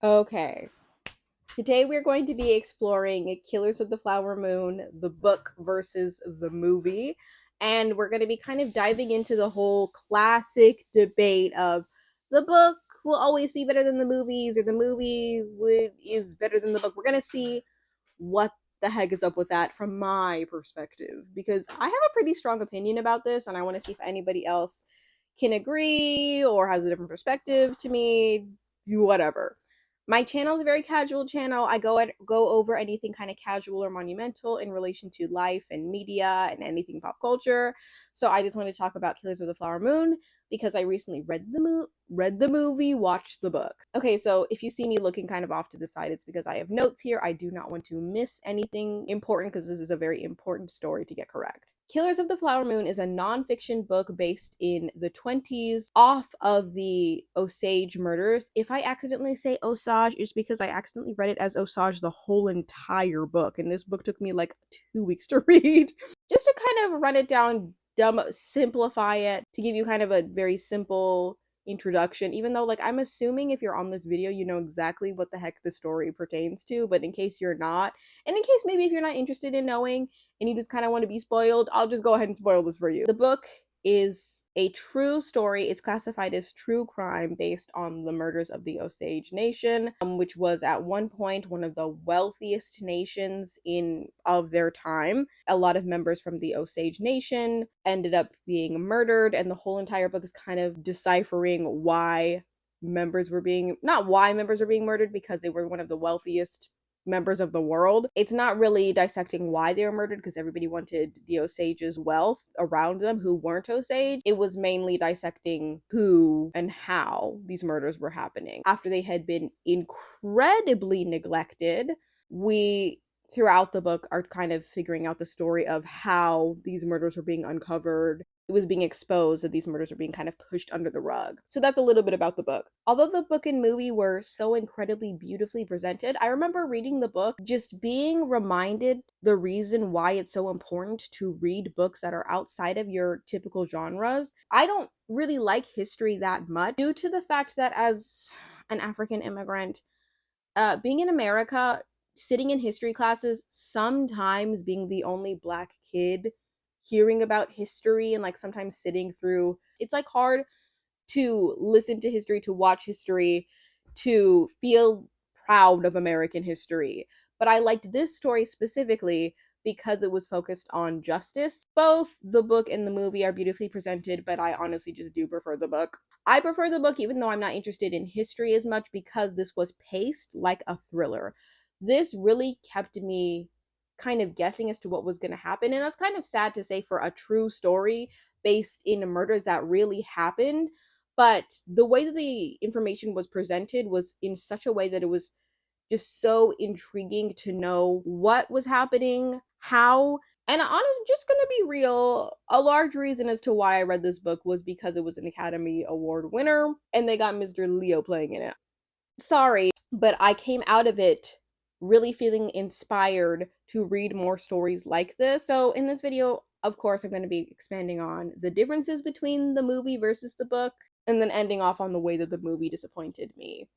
Okay, today we're going to be exploring Killers of the Flower Moon, the book versus the movie. And we're going to be kind of diving into the whole classic debate of the book will always be better than the movies, or the movie is better than the book. We're going to see what the heck is up with that from my perspective, because I have a pretty strong opinion about this, and I want to see if anybody else can agree or has a different perspective to me, whatever. My channel is a very casual channel. I go over anything kind of casual or monumental in relation to life and media and anything pop culture. So I just want to talk about Killers of the Flower Moon because I recently read the movie, watched the book. Okay, so if you see me looking kind of off to the side, it's because I have notes here. I do not want to miss anything important because this is a very important story to get correct. Killers of the Flower Moon is a nonfiction book based in the 20s off of the Osage murders. If I accidentally say Osage, it's because I accidentally read it as Osage the whole entire book, and this book took me like 2 weeks to read. Just to kind of run it down, simplify it, to give you kind of a very simple introduction, even though like I'm assuming if you're on this video you know exactly what the heck the story pertains to, but in case you're not, and in case maybe if you're not interested in knowing and you just kind of want to be spoiled, I'll just go ahead and spoil this for you. The book is a true story. It's classified as true crime based on the murders of the Osage Nation, which was at one point one of the wealthiest nations in of their time. A lot of members from the Osage Nation ended up being murdered, and the whole entire book is kind of deciphering why members were being not why members were being murdered, because they were one of the wealthiest members of the world. It's not really dissecting why they were murdered because everybody wanted the Osage's wealth around them who weren't Osage. It was mainly dissecting who and how these murders were happening. After they had been incredibly neglected, we throughout the book are kind of figuring out the story of how these murders were being uncovered. It was being exposed that these murders were being kind of pushed under the rug. So that's a little bit about the book. Although the book and movie were so incredibly beautifully presented, I remember reading the book just being reminded the reason why it's so important to read books that are outside of your typical genres. I don't really like history that much due to the fact that as an African immigrant, being in America, sitting in history classes, sometimes being the only black kid hearing about history and like sometimes sitting through, it's like hard to listen to history, to watch history, to feel proud of American history. But I liked this story specifically because it was focused on justice. Both the book and the movie are beautifully presented, but I honestly just do prefer the book. I prefer the book even though I'm not interested in history as much because this was paced like a thriller. This really kept me kind of guessing as to what was going to happen, and that's kind of sad to say for a true story based in murders that really happened. But the way that the information was presented was in such a way that it was just so intriguing to know what was happening, how. And honestly, just gonna be real, a large reason as to why I read this book was because it was an Academy Award winner and they got Mr. Leo playing in it. Sorry, but I came out of it really feeling inspired to read more stories like this. So in this video, of course, I'm going to be expanding on the differences between the movie versus the book, and then ending off on the way that the movie disappointed me,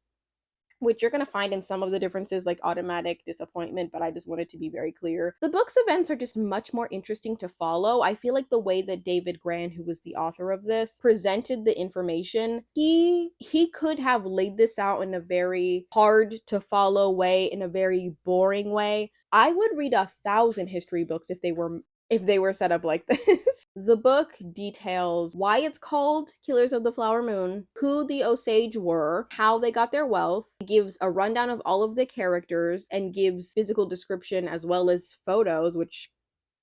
which you're going to find in some of the differences like automatic disappointment, but I just wanted to be very clear. The book's events are just much more interesting to follow. I feel like the way that David Grann, who was the author of this, presented the information, he could have laid this out in a very hard to follow way, in a very boring way. I would read 1,000 history books if they were set up like this. The book details why it's called Killers of the Flower Moon, who the Osage were, how they got their wealth. It gives a rundown of all of the characters and gives physical description as well as photos, which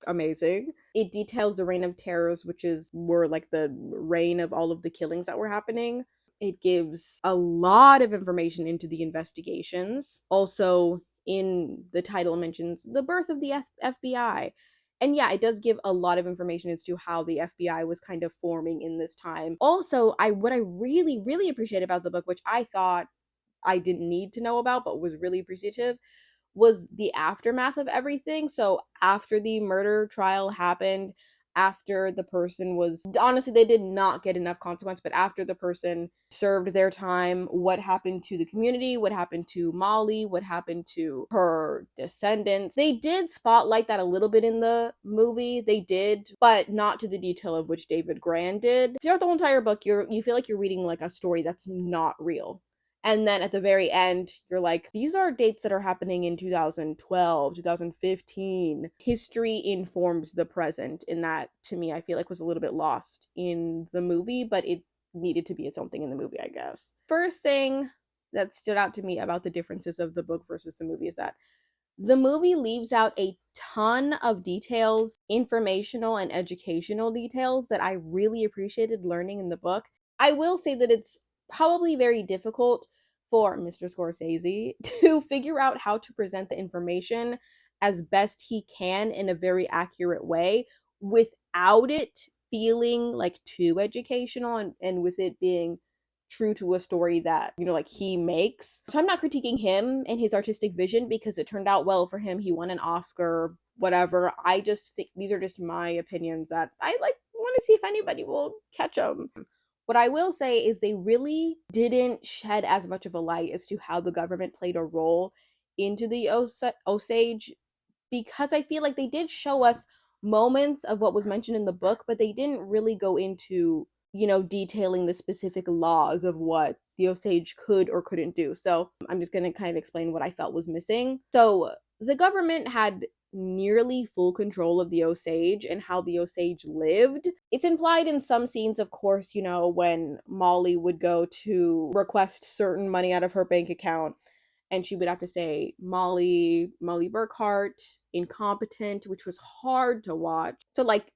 amazing. It details the reign of terrors, which is were like the reign of all of the killings that were happening. It gives a lot of information into the investigations. Also, in the title mentions the birth of the FBI. And yeah, it does give a lot of information as to how the FBI was kind of forming in this time. Also, what I really, really appreciate about the book, which I thought I didn't need to know about, but was really appreciative, was the aftermath of everything. So after the murder trial happened, after the person was, honestly, they did not get enough consequence, but after the person served their time, what happened to the community, what happened to Molly, what happened to her descendants. They did spotlight that a little bit in the movie, they did, but not to the detail of which David Grann did. Throughout the whole entire book, you feel like you're reading like a story that's not real. And then at the very end, you're like, these are dates that are happening in 2012, 2015. History informs the present. And that, to me, I feel like was a little bit lost in the movie, but it needed to be its own thing in the movie, I guess. First thing that stood out to me about the differences of the book versus the movie is that the movie leaves out a ton of details, informational and educational details that I really appreciated learning in the book. I will say that it's probably very difficult for Mr. Scorsese to figure out how to present the information as best he can in a very accurate way without it feeling like too educational, and with it being true to a story that, like, he makes. So I'm not critiquing him and his artistic vision because it turned out well for him. He won an Oscar, whatever. I just think these are just my opinions that I like want to see if anybody will catch them. What I will say is they really didn't shed as much of a light as to how the government played a role into the Osage, because I feel like they did show us moments of what was mentioned in the book, but they didn't really go into, detailing the specific laws of what the Osage could or couldn't do. So I'm just going to kind of explain what I felt was missing. So the government had nearly full control of the Osage and how the Osage lived. It's implied in some scenes, of course, when Molly would go to request certain money out of her bank account, and she would have to say Molly Burkhart, incompetent, which was hard to watch. So like,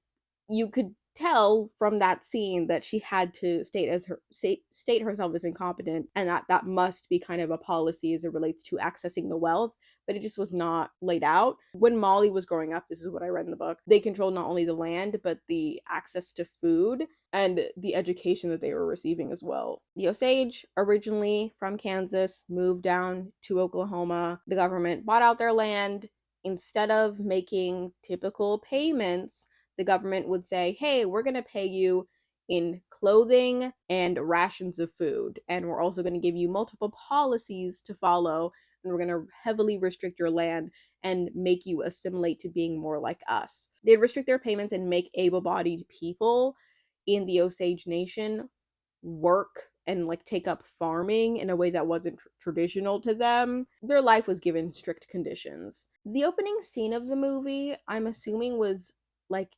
you could tell from that scene that she had to state herself as incompetent, and that must be kind of a policy as it relates to accessing the wealth, but it just was not laid out. When Molly was growing up, this is what I read in the book, they controlled not only the land but the access to food and the education that they were receiving as well. The Osage, originally from Kansas, moved down to Oklahoma. The government bought out their land. Instead of making typical payments, the government would say, hey, we're going to pay you in clothing and rations of food, and we're also going to give you multiple policies to follow, and we're going to heavily restrict your land and make you assimilate to being more like us. They'd restrict their payments and make able-bodied people in the Osage Nation work and like take up farming in a way that wasn't traditional to them. Their life was given strict conditions. The opening scene of the movie, I'm assuming, was like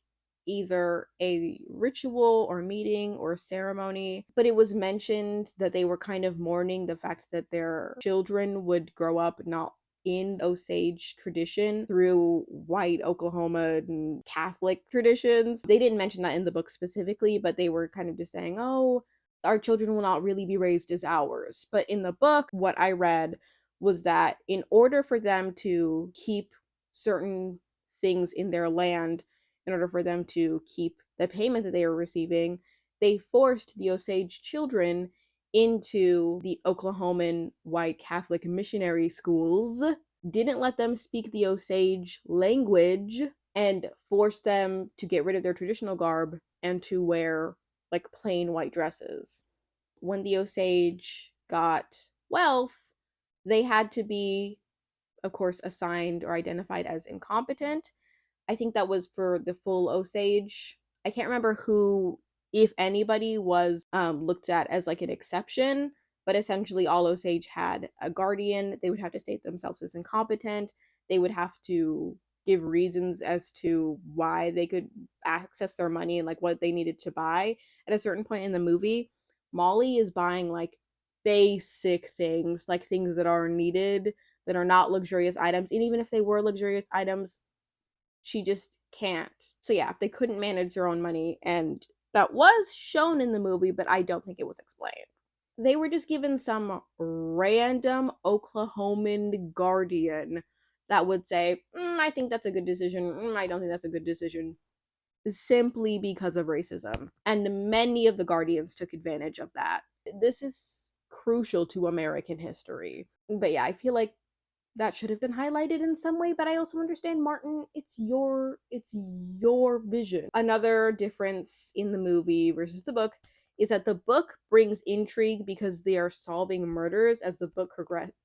either a ritual or meeting or ceremony, but it was mentioned that they were kind of mourning the fact that their children would grow up not in Osage tradition through white Oklahoma and Catholic traditions. They didn't mention that in the book specifically, but they were kind of just saying, oh, our children will not really be raised as ours. But in the book, what I read was that in order for them to keep certain things in their land, in order for them to keep the payment that they were receiving, they forced the Osage children into the Oklahoman white Catholic missionary schools, didn't let them speak the Osage language, and forced them to get rid of their traditional garb and to wear like plain white dresses. When the Osage got wealth, they had to be, of course, assigned or identified as incompetent. I think that was for the full Osage. I can't remember who, if anybody, was looked at as like an exception, but essentially all Osage had a guardian. They would have to state themselves as incompetent. They would have to give reasons as to why they could access their money and like what they needed to buy. At a certain point in the movie, Molly is buying like basic things, like things that are needed, that are not luxurious items. And even if they were luxurious items, she just can't. So yeah, they couldn't manage their own money, and that was shown in the movie, but I don't think it was explained. They were just given some random Oklahoman guardian that would say, I think that's a good decision, I don't think that's a good decision, simply because of racism. And many of the guardians took advantage of that. This is crucial to American history. But yeah, I feel like that should have been highlighted in some way, but I also understand, Martin, it's your vision. Another difference in the movie versus the book is that the book brings intrigue because they are solving murders as the book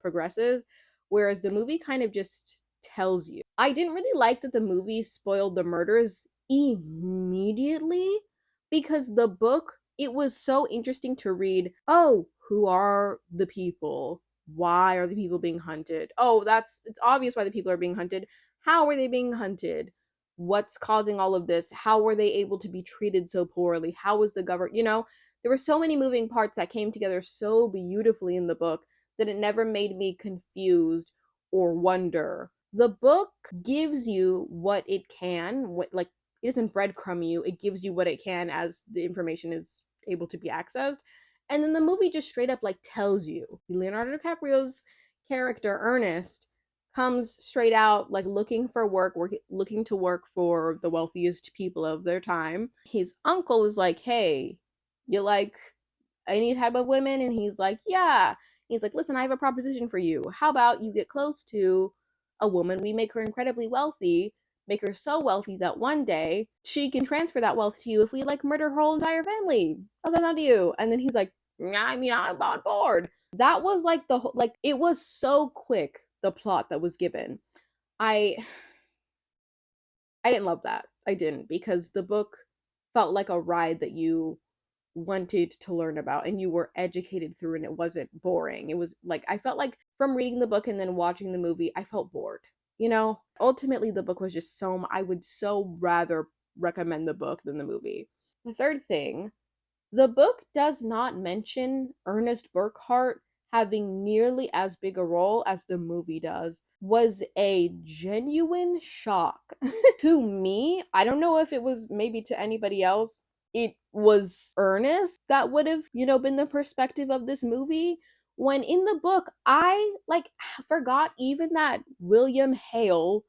progresses, whereas the movie kind of just tells you. I didn't really like that the movie spoiled the murders immediately, because the book, it was so interesting to read. Oh, who are the people? Why are the people being hunted? Oh, it's obvious why the people are being hunted. How are they being hunted? What's causing all of this? How were they able to be treated so poorly? How was the government, there were so many moving parts that came together so beautifully in the book that it never made me confused or wonder. The book gives you what it can, it doesn't breadcrumb you, it gives you what it can as the information is able to be accessed. And then the movie just straight up like tells you. Leonardo DiCaprio's character, Ernest, comes straight out like looking for looking to work for the wealthiest people of their time. His uncle is like, hey, you like any type of women? And he's like, yeah. He's like, listen, I have a proposition for you. How about you get close to a woman, we make her incredibly wealthy, make her so wealthy that one day she can transfer that wealth to you if we like murder her whole entire family. How's that sound to you? And then he's like, I mean, I'm on board. That was like the whole, like, it was so quick, the plot that was given. I I didn't love that. I didn't, because the book felt like a ride that you wanted to learn about and you were educated through, and it wasn't boring. It was like, I felt like from reading the book and then watching the movie, I felt bored. Ultimately the book was just I would so rather recommend the book than the movie. The third thing, the book does not mention Ernest Burkhart having nearly as big a role as the movie does. Was a genuine shock to me. I don't know if it was maybe to anybody else. It was Ernest that would have, been the perspective of this movie. When in the book, I like forgot even that William Hale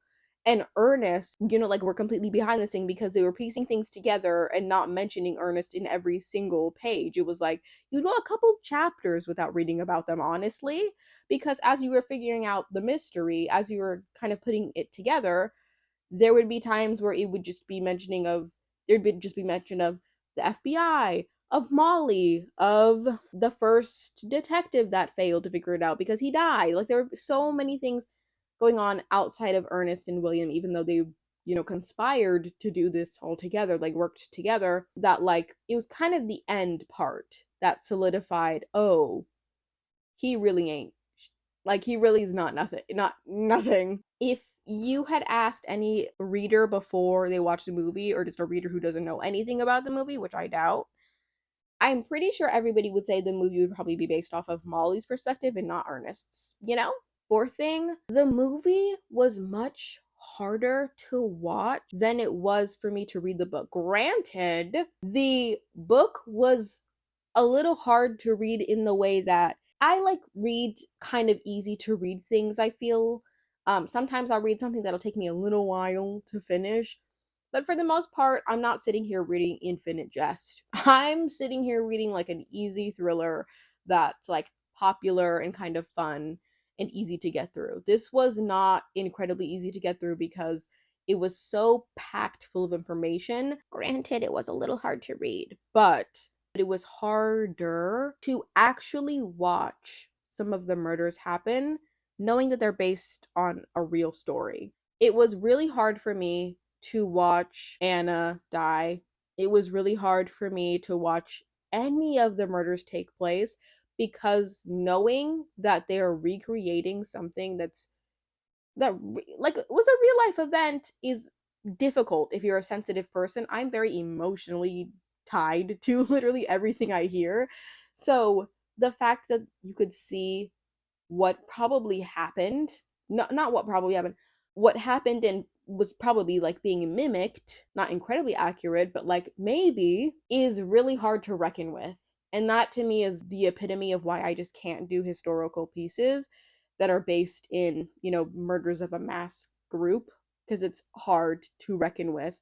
and Ernest, were completely behind this thing, because they were piecing things together and not mentioning Ernest in every single page. It was like you'd go a couple chapters without reading about them, honestly, because as you were figuring out the mystery, as you were kind of putting it together, there would be times where it would just be there'd be just be mention of the FBI, of Molly, of the first detective that failed to figure it out because he died. Like, there were so many things going on outside of Ernest and William, even though they, conspired to do this all together, like worked together, that like it was kind of the end part that solidified, oh, he really ain't, like, he really is not nothing. If you had asked any reader before they watched the movie, or just a reader who doesn't know anything about the movie, which I doubt, I'm pretty sure everybody would say the movie would probably be based off of Molly's perspective and not Ernest's, you know? Fourth thing, the movie was much harder to watch than it was for me to read the book. Granted, the book was a little hard to read in the way that I like read kind of easy to read things, I feel. Sometimes I'll read something that'll take me a little while to finish. But for the most part, I'm not sitting here reading Infinite Jest. I'm sitting here reading like an easy thriller that's like popular and kind of fun and easy to get through. This was not incredibly easy to get through because it was so packed full of information. Granted, it was a little hard to read, but it was harder to actually watch some of the murders happen, knowing that they're based on a real story. It was really hard for me to watch Anna die. It was really hard for me to watch any of the murders take place, because knowing that they are recreating something that like was a real life event is difficult if you're a sensitive person. I'm very emotionally tied to literally everything I hear. So the fact that you could see what probably happened, not what probably happened, what happened and was probably like being mimicked, not incredibly accurate, but like maybe, is really hard to reckon with. And that to me is the epitome of why I just can't do historical pieces that are based in, murders of a mass group, because it's hard to reckon with.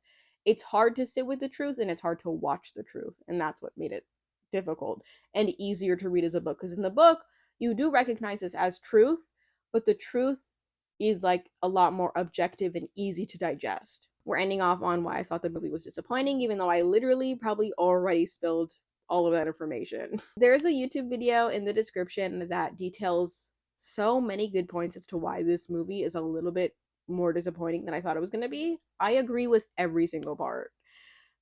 It's hard to sit with the truth, and it's hard to watch the truth. And that's what made it difficult and easier to read as a book. Because in the book, you do recognize this as truth, but the truth is like a lot more objective and easy to digest. We're ending off on why I thought the movie was disappointing, even though I literally probably already spilled all of that information. There's a YouTube video in the description that details so many good points as to why this movie is a little bit more disappointing than I thought it was going to be. I agree with every single part.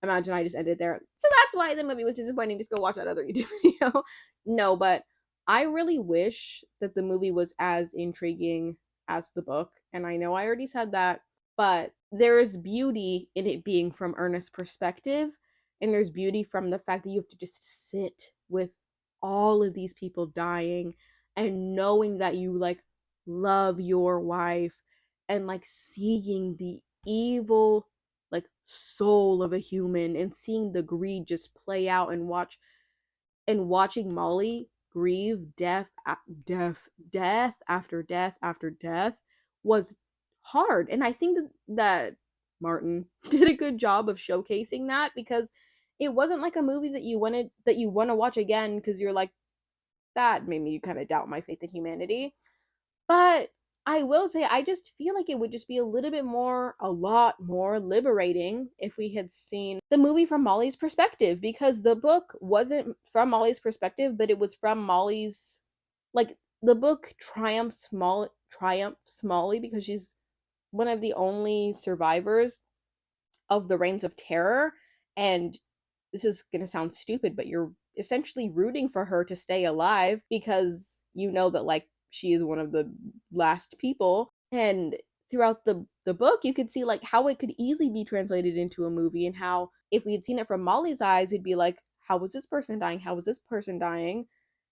Imagine I just ended there. So that's why the movie was disappointing. Just go watch that other YouTube video. No, but I really wish that the movie was as intriguing as the book. And I know I already said that, but there's beauty in it being from Ernest's perspective. And there's beauty from the fact that you have to just sit with all of these people dying and knowing that you like love your wife and like seeing the evil like soul of a human and seeing the greed just play out and watching Molly grieve death after death after death was hard. And I think that Martin did a good job of showcasing that, because it wasn't like a movie that you want to watch again because you're like, that made me kind of doubt my faith in humanity. But I will say, I just feel like it would just be a lot more liberating if we had seen the movie from Molly's perspective, because the book wasn't from Molly's perspective, but it was from Molly's, like, the book triumphs Molly because she's one of the only survivors of the reigns of terror. And this is going to sound stupid, but you're essentially rooting for her to stay alive because you know that like she is one of the last people. And throughout the book you could see like how it could easily be translated into a movie, and how if we had seen it from Molly's eyes we'd be like, how was this person dying, how was this person dying,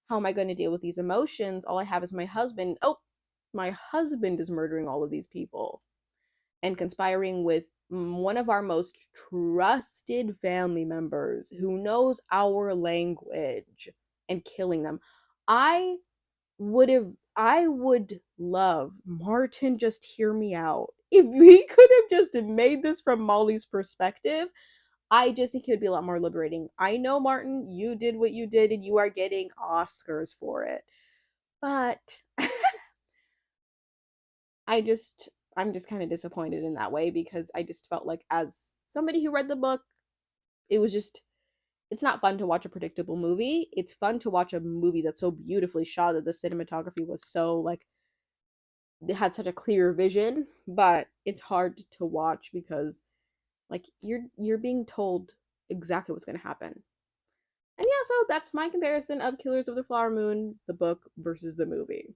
how am I going to deal with these emotions? All I have is my husband. Oh, my husband is murdering all of these people and conspiring with one of our most trusted family members who knows our language and killing them. I I would love Martin, just hear me out. If we could have just made this from Molly's perspective, I just think it would be a lot more liberating. I know, Martin, you did what you did and you are getting Oscars for it. But I just I'm just kind of disappointed in that way, because I just felt like, as somebody who read the book, it was just, it's not fun to watch a predictable movie. It's fun to watch a movie that's so beautifully shot, that the cinematography was so like, it had such a clear vision, but it's hard to watch because like you're being told exactly what's going to happen. And yeah, so that's my comparison of Killers of the Flower Moon, the book versus the movie.